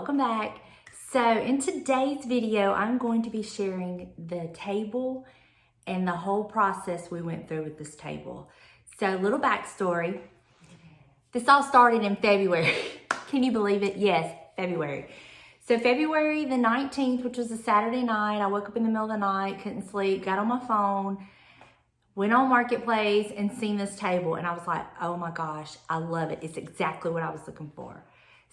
welcome back. So in today's video, I'm going to be sharing the table and the whole process we went through with this table. So a little backstory. This all started in February. Can you believe it? Yes, February. So February the 19th, which was a Saturday night, I woke up in the middle of the night, couldn't sleep, got on my phone, went on Marketplace and seen this table, and I was like, oh my gosh, I love it. It's exactly what I was looking for.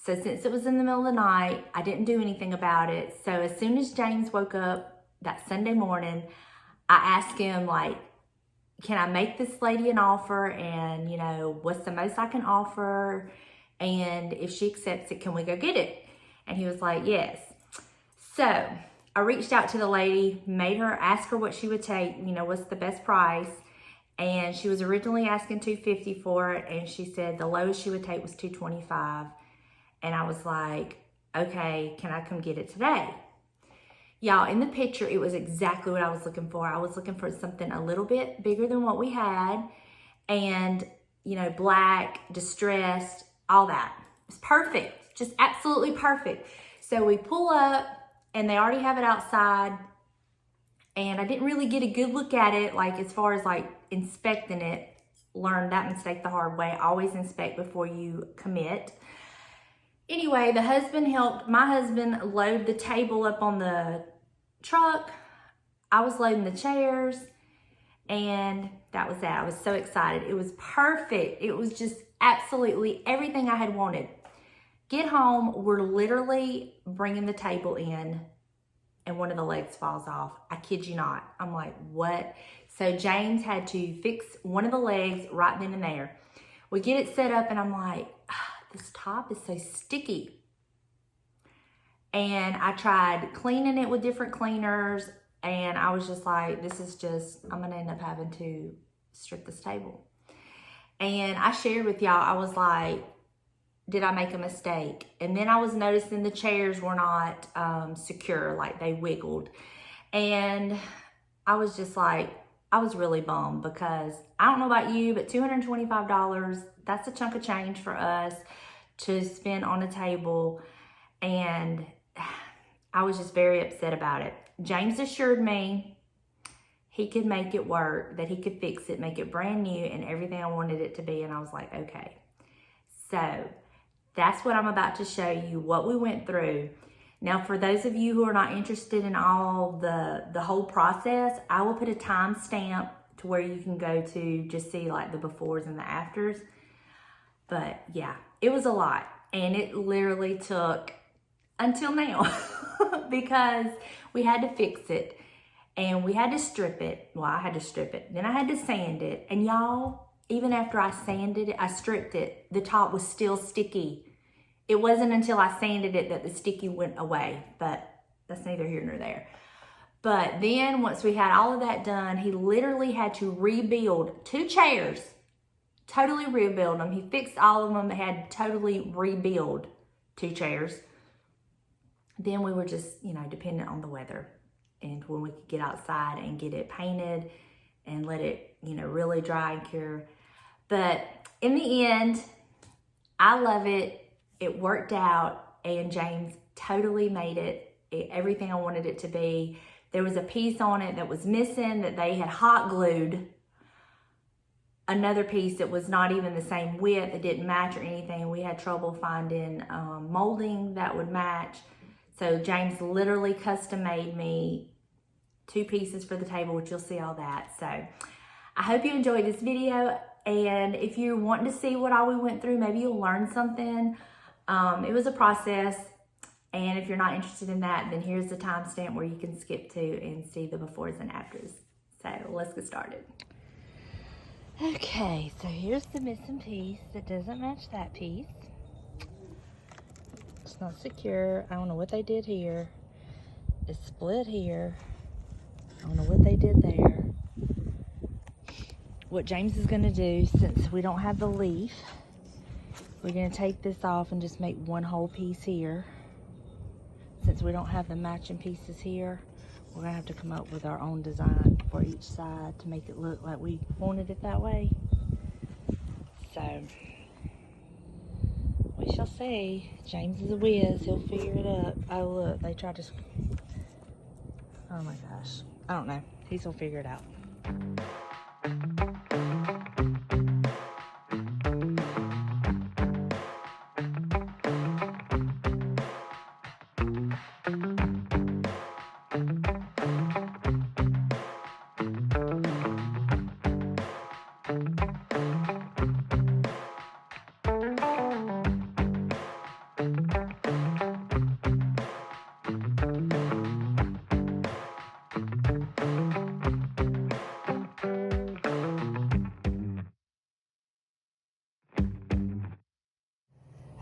So since it was in the middle of the night, I didn't do anything about it. So as soon as James woke up that Sunday morning, I asked him, like, can I make this lady an offer? And, you know, what's the most I can offer? And if she accepts it, can we go get it? And he was like, yes. So I reached out to the lady, asked her what she would take, you know, what's the best price. And she was originally asking $250 for it. And she said the lowest she would take was $225. And I was like, okay, can I come get it today? Y'all, in the picture, it was exactly what I was looking for. I was looking for something a little bit bigger than what we had. And, you know, black, distressed, all that. It's perfect, just absolutely perfect. So we pull up and they already have it outside. And I didn't really get a good look at it, like as far as like inspecting it. Learned that mistake the hard way. Always inspect before you commit. Anyway, my husband load the table up on the truck. I was loading the chairs, and that was that. I was so excited. It was perfect. It was just absolutely everything I had wanted. Get home, we're literally bringing the table in, and one of the legs falls off. I kid you not. I'm like, what? So James had to fix one of the legs right then and there. We get it set up, and I'm like, this top is so sticky. And I tried cleaning it with different cleaners, and I was just like, I'm gonna end up having to strip this table. And I shared with y'all, I was like, did I make a mistake? And then I was noticing the chairs were not secure, like they wiggled. And I was just like, I was really bummed because I don't know about you, but $225, that's a chunk of change for us to spend on a table. And I was just very upset about it. James assured me he could make it work, that he could fix it, make it brand new and everything I wanted it to be. And I was like, okay. So that's what I'm about to show you, what we went through. Now, for those of you who are not interested in all the whole process, I will put a timestamp to where you can go to just see like the befores and the afters. But yeah, it was a lot. And it literally took until now because we had to fix it and we had to strip it. Well, I had to strip it. Then I had to sand it. And y'all, even after I stripped it, the top was still sticky. It wasn't until I sanded it that the sticky went away, but that's neither here nor there. But then once we had all of that done, he literally had to rebuild 2 chairs, totally rebuild them. He fixed all of them, had to totally rebuild 2 chairs. Then we were just, you know, dependent on the weather and when we could get outside and get it painted and let it, you know, really dry and cure. But in the end, I love it. It worked out, and James totally made it everything I wanted it to be. There was a piece on it that was missing that they had hot glued. Another piece that was not even the same width. It didn't match or anything. We had trouble finding molding that would match. So James literally custom made me 2 pieces for the table, which you'll see all that. So I hope you enjoyed this video. And if you're wanting to see what all we went through, maybe you'll learn something. It was a process, and if you're not interested in that, then here's the timestamp where you can skip to and see the befores and afters. So let's get started. Okay, so here's the missing piece that doesn't match that piece. It's not secure. I don't know what they did here. It's split here. I don't know what they did there. What James is going to do, since we don't have the leaf, we're going to take this off and just make one whole piece here. Since we don't have the matching pieces here, we're going to have to come up with our own design for each side to make it look like we wanted it that way. So we shall see. say, James is a whiz. He'll figure it up. Oh, look, they tried to... Oh, my gosh. I don't know. He's going to figure it out.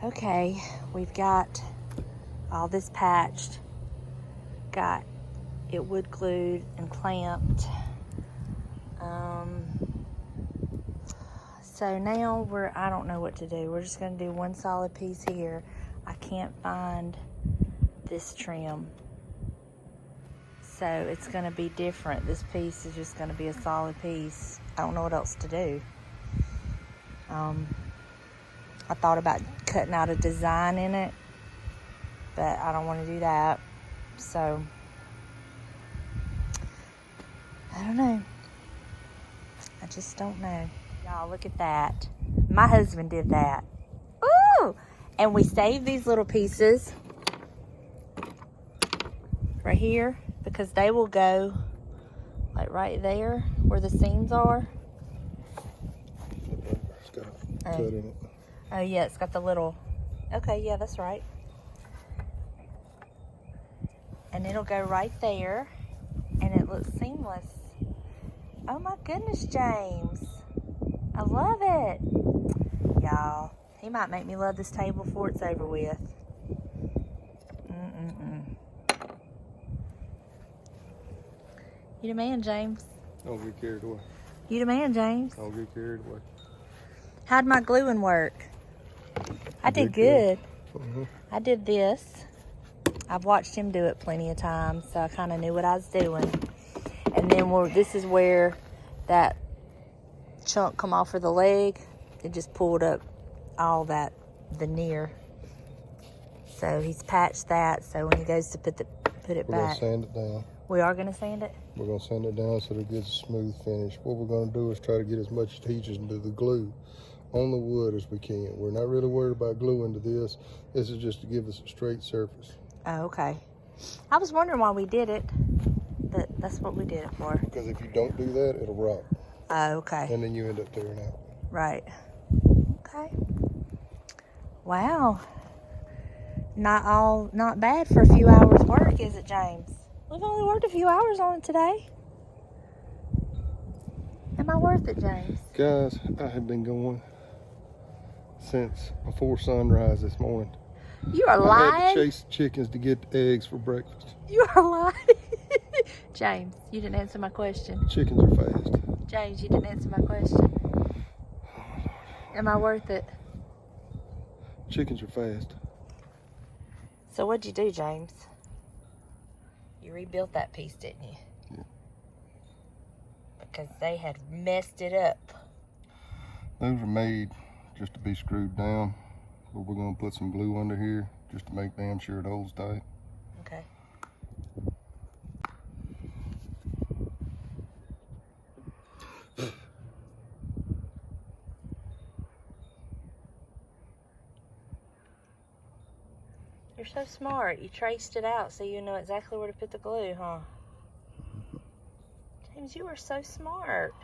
Okay, we've got all this patched, got it wood glued and clamped. So now I don't know what to do. We're just gonna do one solid piece here. I can't find this trim. So it's gonna be different. This piece is just gonna be a solid piece. I don't know what else to do. I thought about cutting out a design in it, but I don't want to do that. So, I don't know. I just don't know. Y'all, look at that. My husband did that. Ooh! And we saved these little pieces right here because they will go like right there where the seams are. It's got a cut in it. Oh yeah, it's got the little, okay, yeah, that's right. And it'll go right there, and it looks seamless. Oh my goodness, James. I love it. Y'all, he might make me love this table before it's over with. You the man, James. Don't get carried away. You the man, James. Don't get carried away. How'd my gluing work? I did good. Mm-hmm. I did this. I've watched him do it plenty of times, so I kind of knew what I was doing. And then this is where that chunk come off of the leg. It just pulled up all that veneer. So he's patched that, so when he goes to put it We're back. going to sand it down. We are going to sand it? We're going to sand it down so that it gets a smooth finish. What we're going to do is try to get as much adhesion to the glue on the wood as we can. We're not really worried about gluing to this. This is just to give us a straight surface. Oh, okay. I was wondering why we did it, but that's what we did it for. Because if you don't do that, it'll rot. Oh, okay. And then you end up tearing out. Right. Okay. Wow. Not bad for a few hours work, is it, James? We've only worked a few hours on it today. Am I worth it, James? Guys, I have been going since before sunrise this morning. You are lying. I had to chase chickens to get eggs for breakfast. You are lying. James, you didn't answer my question. Chickens are fast. James, you didn't answer my question. Am I worth it? Chickens are fast. So what'd you do, James? You rebuilt that piece, didn't you? Yeah. Because they had messed it up. Those are made just to be screwed down, but we're going to put some glue under here just to make damn sure it holds tight. Okay. You're so smart. You traced it out so you know exactly where to put the glue, huh? James, you are so smart.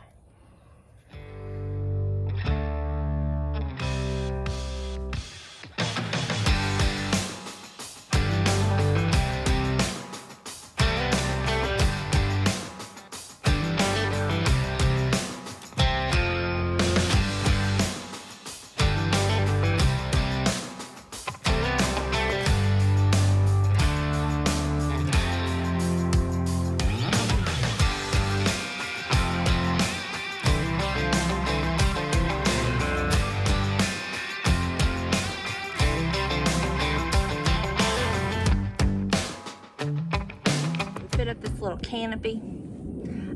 Up this little canopy.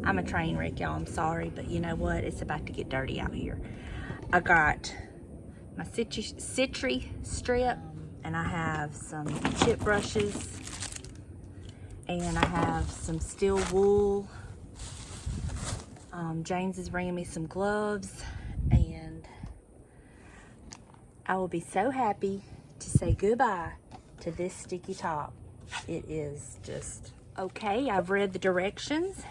I'm a train wreck, y'all. I'm sorry, but you know what? It's about to get dirty out here. I got my Citristrip And I have some chip brushes. And I have some steel wool. James is bringing me some gloves. And I will be so happy to say goodbye to this sticky top. It is just okay. I've read the directions.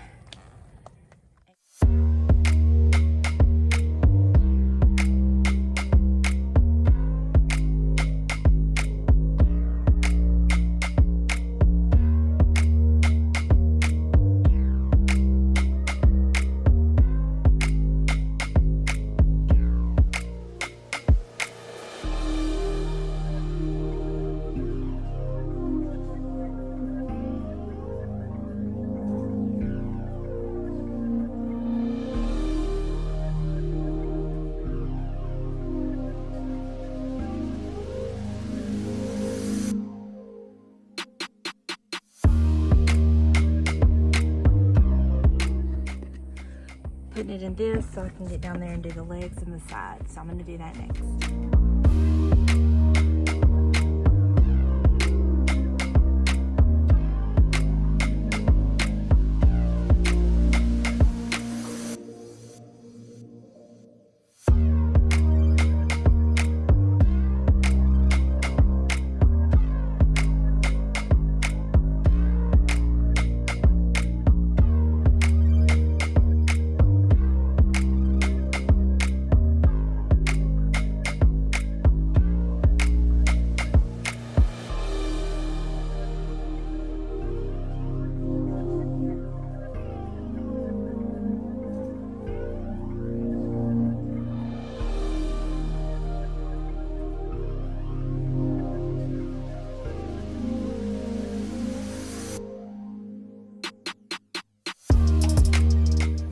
Putting it in this so I can get down there and do the legs and the sides. So I'm going to do that next.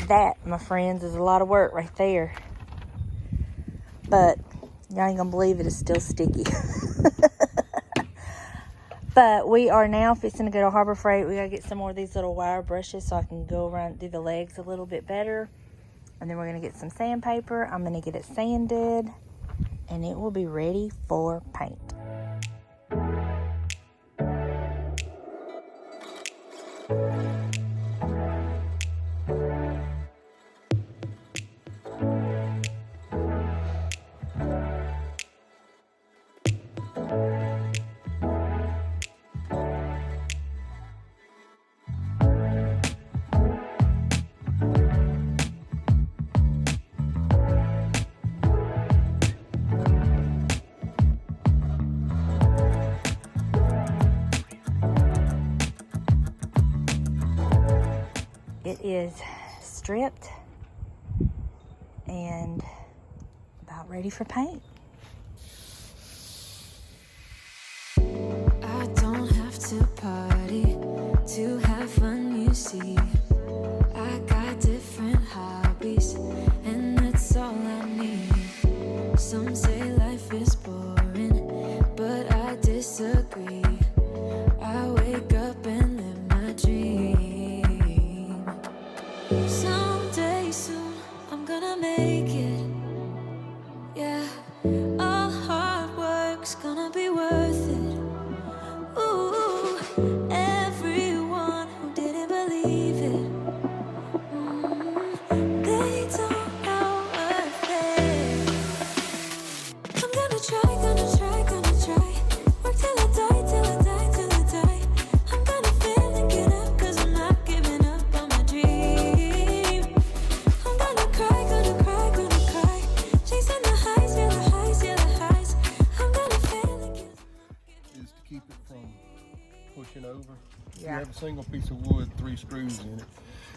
That, my friends, is a lot of work right there. But y'all ain't gonna believe it, it's still sticky. But we are now fixing to go to Harbor Freight. We gotta get some more of these little wire brushes so I can go around, do the legs a little bit better. And then we're gonna get some sandpaper. I'm gonna get it sanded and it will be ready for paint. It is stripped and about ready for paint. I don't have to party to have fun, you see. I got different hobbies and that's all I need. Some say life is boring, but I disagree. I wake up and live my dream. Someday soon I'm gonna make it. Yeah, all hard work's gonna be worth it. Ooh, everyone who didn't believe it, they don't know worth it. I'm gonna try, gonna try, gonna try. Work till I die, till I die, till I die. I'm gonna fail and get up, 'cause I'm not giving up on my dream. I'm gonna cry, gonna cry, gonna cry. Chasing the highs, yeah, the highs, yeah, the highs. I'm gonna fail and get up. Is to keep it from pushing over. Yeah. You have a single piece of wood, 3 screws in it.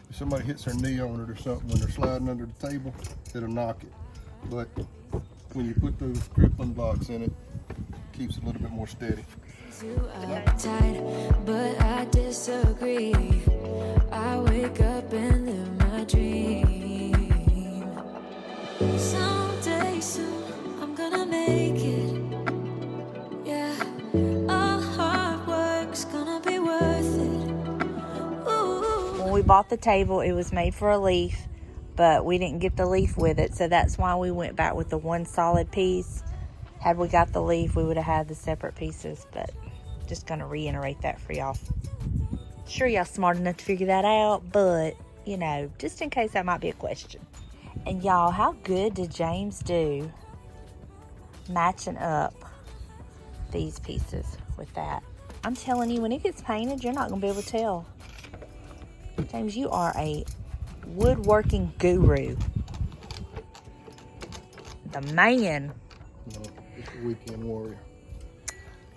If somebody hits their knee on it or something when they're sliding under the table, it'll knock it. But when you put those crippling blocks in it, it keeps it a little bit more steady. You uptight, but I disagree. I wake up and live my dream. Someday soon I'm gonna make it. Yeah, all hard work's gonna be worth it. Ooh. When we bought the table, it was made for a leaf, but we didn't get the leaf with it, so that's why we went back with the one solid piece. Had we got the leaf, we would have had the separate pieces, but just gonna reiterate that for y'all. Sure, y'all smart enough to figure that out, but you know, just in case that might be a question. And y'all, how good did James do matching up these pieces with that? I'm telling you, when it gets painted, you're not gonna be able to tell. James, you are a woodworking guru. The man. No, it's a weekend warrior.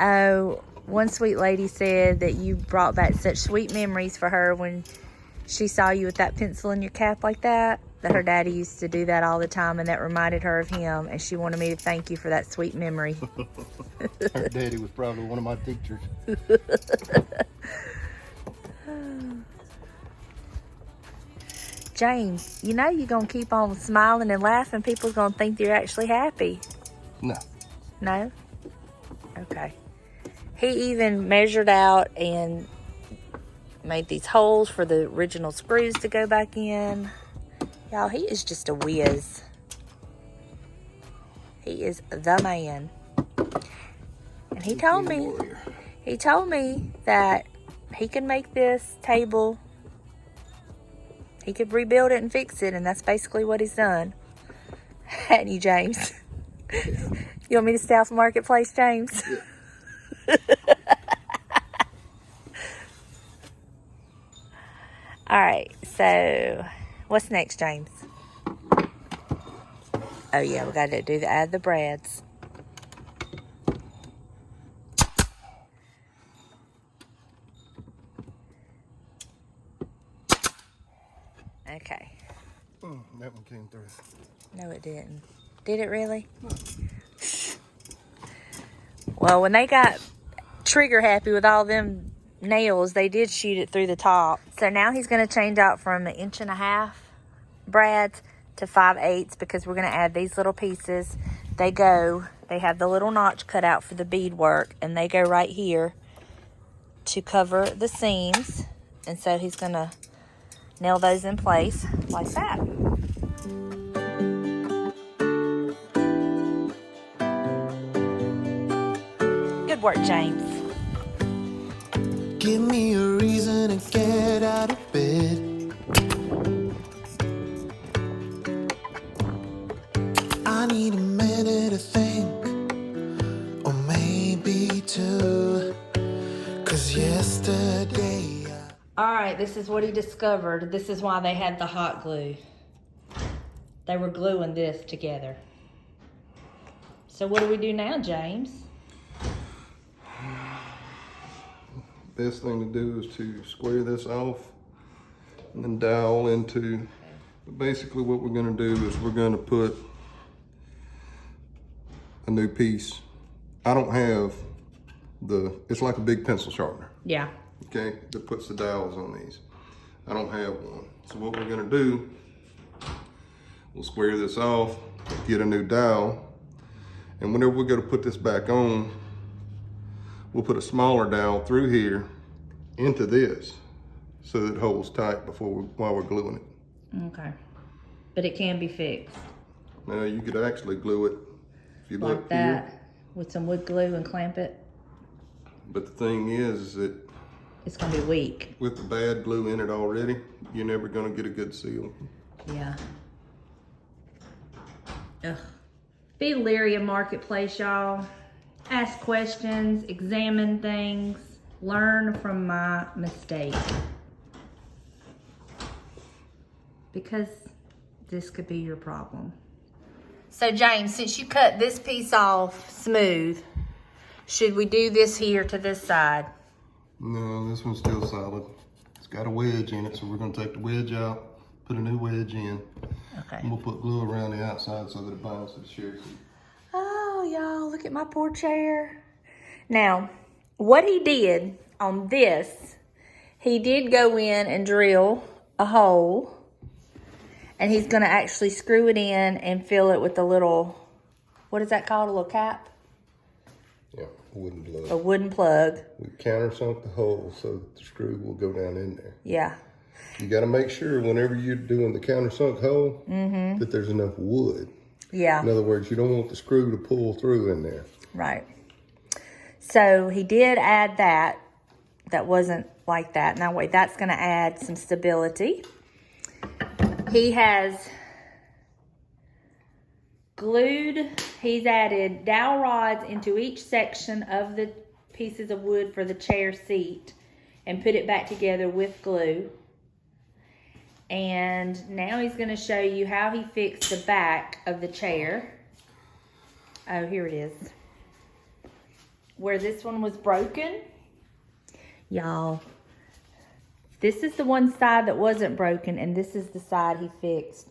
Oh, one sweet lady said that you brought back such sweet memories for her when she saw you with that pencil in your cap like that her daddy used to do that all the time, and that reminded her of him, and she wanted me to thank you for that sweet memory. Her daddy was probably one of my teachers. James, you know you're going to keep on smiling and laughing. People's going to think you're actually happy. No. No? Okay. He even measured out and made these holes for the original screws to go back in. Y'all, he is just a whiz. He is the man. And he told me that he can make this table. He could rebuild it and fix it, and that's basically what he's done. Hadn't you, James? Yeah. You want me to stay off Marketplace, James? Yeah. All right, so what's next, James? Oh yeah, we got to add the brads. Okay. That one came through. No, it didn't. Did it really? No. Well, when they got trigger happy with all them nails, they did shoot it through the top. So now he's going to change out from 1.5 inch brads to 5/8 because we're going to add these little pieces. They have the little notch cut out for the beadwork, and they go right here to cover the seams. And so he's going to nail those in place like that. Good work, James. Give me a reason to get out of bed. I need a minute to think, or maybe two. 'Cause yesterday All right, this is what he discovered. This is why they had the hot glue. They were gluing this together. So what do we do now, James? Best thing to do is to square this off and then dowel into. Basically what we're going to do is we're going to put a new piece. I don't have it's like a big pencil sharpener. Yeah. Okay, that puts the dowels on these. I don't have one. So what we're gonna do, we'll square this off, get a new dowel, and whenever we're gonna put this back on, we'll put a smaller dowel through here into this so that it holds tight while we're gluing it. Okay. But it can be fixed. Now you could actually glue it if you Like look that, here. with some wood glue and clamp it. But the thing is that It's gonna be weak. with the bad glue in it already, you're never gonna get a good seal. Yeah. Ugh. Be leery of Marketplace, y'all. Ask questions, examine things, learn from my mistake. Because this could be your problem. So James, since you cut this piece off smooth, should we do this here to this side? No, this one's still solid. It's got a wedge in it, so we're gonna take the wedge out, put a new wedge in, Okay. and we'll put glue around the outside so that it binds to the cherry seat. Oh, y'all, look at my poor chair. Now, what he did on this, he did go in and drill a hole, and he's gonna actually screw it in and fill it with a little, what is that called, a little cap? Yeah, wooden plug. A wooden plug. We countersunk the hole so that the screw will go down in there. Yeah. You gotta make sure whenever you're doing the countersunk hole that there's enough wood Yeah. In other words, you don't want the screw to pull through in there. Right. So he did add that. That wasn't like that. Now wait, that's going to add some stability. He has he's added dowel rods into each section of the pieces of wood for the chair seat and put it back together with glue. And now he's going to show you how he fixed the back of the chair. Oh, here it is. Where this one was broken. Y'all, this is the one side that wasn't broken, and this is the side he fixed.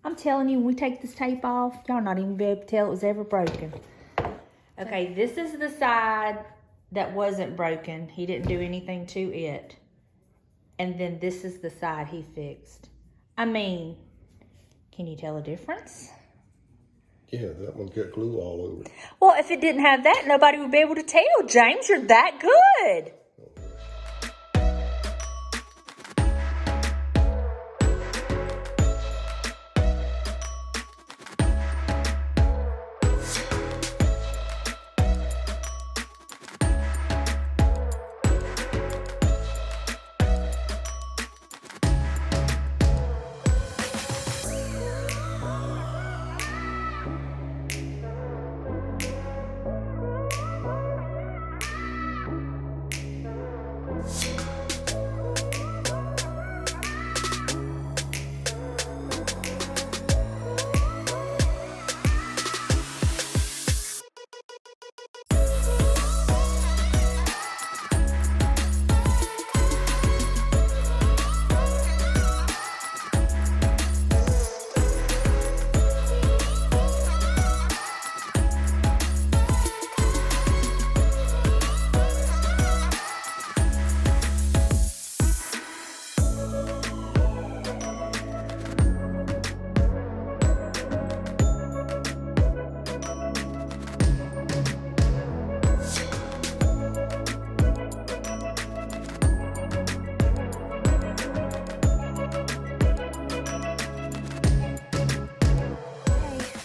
I'm telling you, when we take this tape off, y'all not even be able to tell it was ever broken. Okay, this is the side that wasn't broken. He didn't do anything to it. And then this is the side he fixed. I mean, can you tell a difference? Yeah, that one got glue all over it. Well, if it didn't have that, nobody would be able to tell. James, you're that good.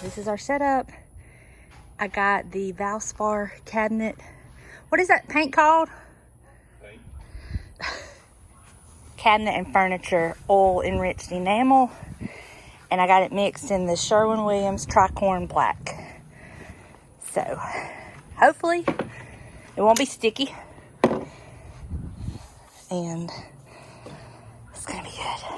This is our setup. I got the Valspar cabinet. What is that paint called? Paint. Cabinet and furniture oil enriched enamel. And I got it mixed in the Sherwin Williams Tricorn black. So, hopefully, it won't be sticky. And it's gonna be good.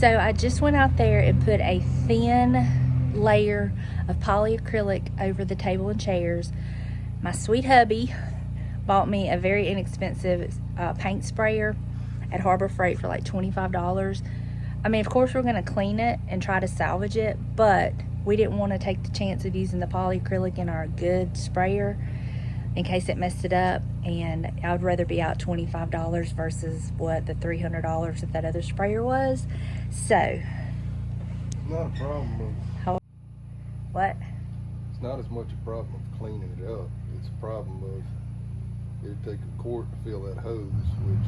So I just went out there and put a thin layer of polyacrylic over the table and chairs. My sweet hubby bought me a very inexpensive paint sprayer at Harbor Freight for like $25. I mean, of course we're gonna clean it and try to salvage it, but we didn't want to take the chance of using the polyacrylic in our good sprayer in case it messed it up, and I would rather be out $25 versus what the $300 that other sprayer was. So It's not a problem of, what? it's not as much a problem of cleaning it up. It's a problem of it'd take a quart to fill that hose, which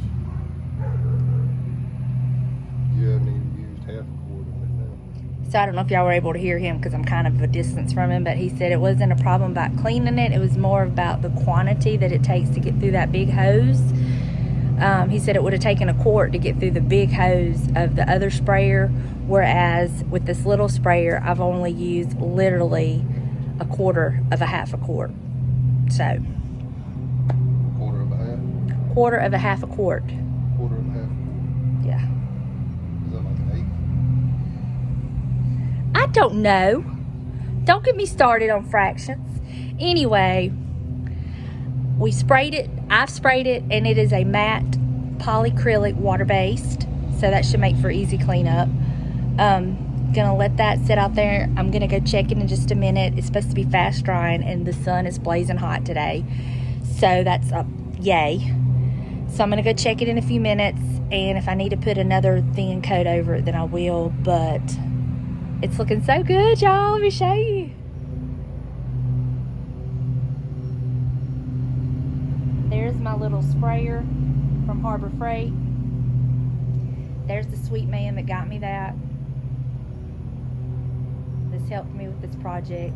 you haven't even used half a quart of it now. So I don't know if y'all were able to hear him because I'm kind of a distance from him, but he said it wasn't a problem about cleaning it. It was more about the quantity that it takes to get through that big hose. He said it would have taken a quart to get through the big hose of the other sprayer, whereas with this little sprayer, I've only used literally a quarter of a half a quart. So Quarter of a half? quarter of a half a quart. Quarter of a half? Yeah. Is that like an I don't know. Don't get me started on fractions. Anyway, we sprayed it. I've sprayed it, and it is a matte polyacrylic water-based, so that should make for easy cleanup. Gonna let that sit out there. I'm gonna go check it in just a minute. It's supposed to be fast drying, and the sun is blazing hot today, so that's a yay. So I'm gonna go check it in a few minutes, and if I need to put another thin coat over it, then I will. But it's looking so good, y'all. Let me show you. There's my little sprayer from Harbor Freight. There's the sweet man that got me that. This helped me with this project.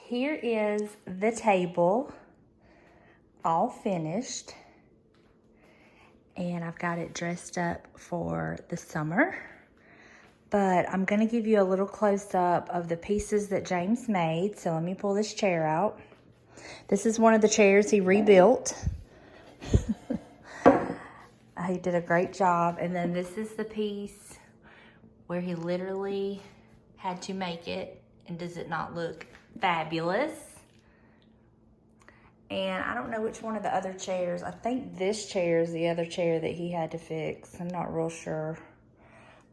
Here is the table all finished, and I've got it dressed up for the summer. But I'm gonna give you a little close-up of the pieces that James made. So let me pull this chair out. This is one of the chairs he rebuilt. He did a great job. And then this is the piece where he literally had to make it. And does it not look fabulous? And I don't know which one of the other chairs. I think this chair is the other chair that he had to fix. I'm not real sure.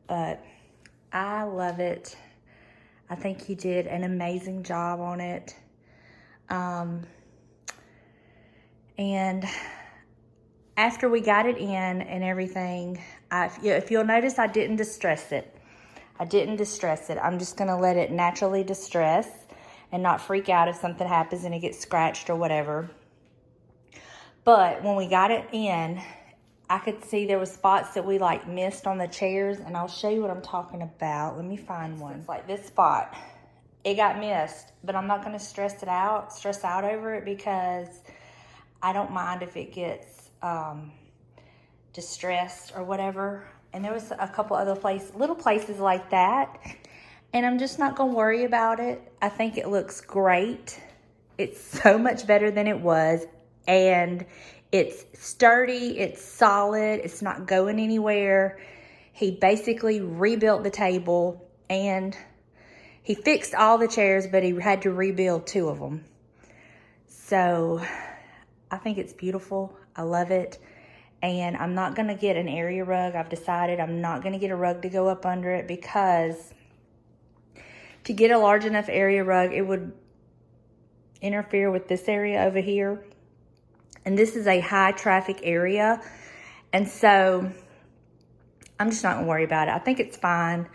But I love it. I think he did an amazing job on it. And after we got it in and everything, if you'll notice, I didn't distress it. I'm just going to let it naturally distress and not freak out if something happens and it gets scratched or whatever. But when we got it in, I could see there was spots that we like missed on the chairs, and I'll show you what I'm talking about. Let me find one. It's like this spot. It got missed, but I'm not going to stress out over it, because I don't mind if it gets distressed or whatever. And there was a couple other little places like that. And I'm just not gonna worry about it. I think it looks great. It's so much better than it was. And it's sturdy, it's solid, it's not going anywhere. He basically rebuilt the table, and he fixed all the chairs, but he had to rebuild 2 of them. So I think it's beautiful. I love it. And I'm not gonna get an area rug. I've decided I'm not gonna get a rug to go up under it, because to get a large enough area rug, it would interfere with this area over here. And this is a high traffic area. And so I'm just not gonna worry about it. I think it's fine.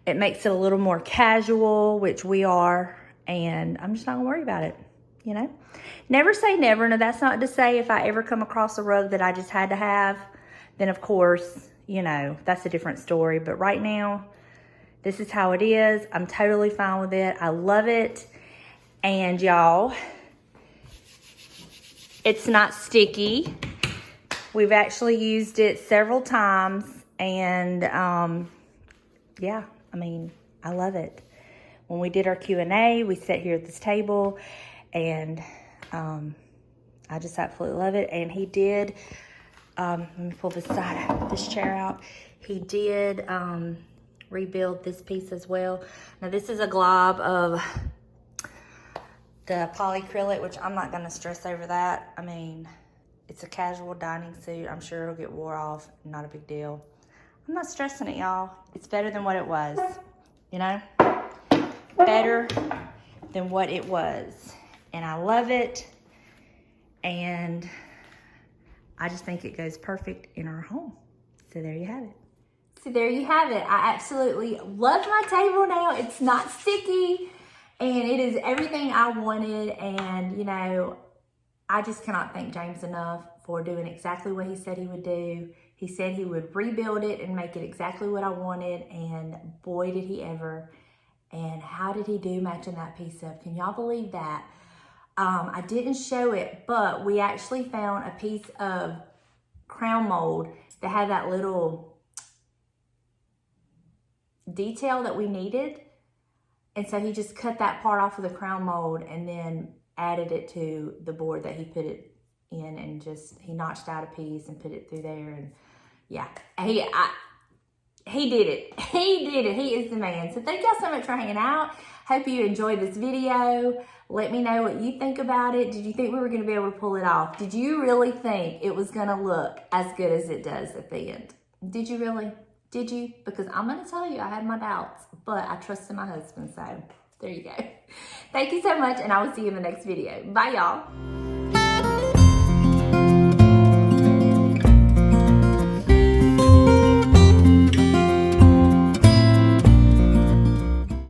It makes it a little more casual, which we are. And I'm just not gonna worry about it, you know? Never say never. Now, that's not to say if I ever come across a rug that I just had to have, then of course, you know, that's a different story. But right now, this is how it is. I'm totally fine with it. I love it. And y'all, it's not sticky. We've actually used it several times. And yeah, I mean, I love it. When we did our Q&A, we sat here at this table, and I just absolutely love it. And he did, let me pull this chair out. He did rebuild this piece as well. Now this is a glob of the polyacrylic, which I'm not gonna stress over that. I mean, it's a casual dining suit. I'm sure it'll get wore off, not a big deal. I'm not stressing it, y'all. It's better than what it was, you know? Better than what it was. And I love it. And I just think it goes perfect in our home. So there you have it. So there you have it. I absolutely love my table now. It's not sticky, and it is everything I wanted. And, you know, I just cannot thank James enough for doing exactly what he said he would do. He said he would rebuild it and make it exactly what I wanted, and boy, did he ever. And how did he do matching that piece up? Can y'all believe that? I didn't show it, but we actually found a piece of crown mold that had that little detail that we needed. And so he just cut that part off of the crown mold and then added it to the board that he put it in, and he notched out a piece and put it through there. And yeah, he did it. He did it. He is the man. So thank y'all so much for hanging out. Hope you enjoyed this video. Let me know what you think about it. Did you think we were going to be able to pull it off? Did you really think it was going to look as good as it does at the end? Did you really? Did you? Because I'm going to tell you, I had my doubts, but I trusted my husband. So there you go. Thank you so much, and I will see you in the next video. Bye, y'all.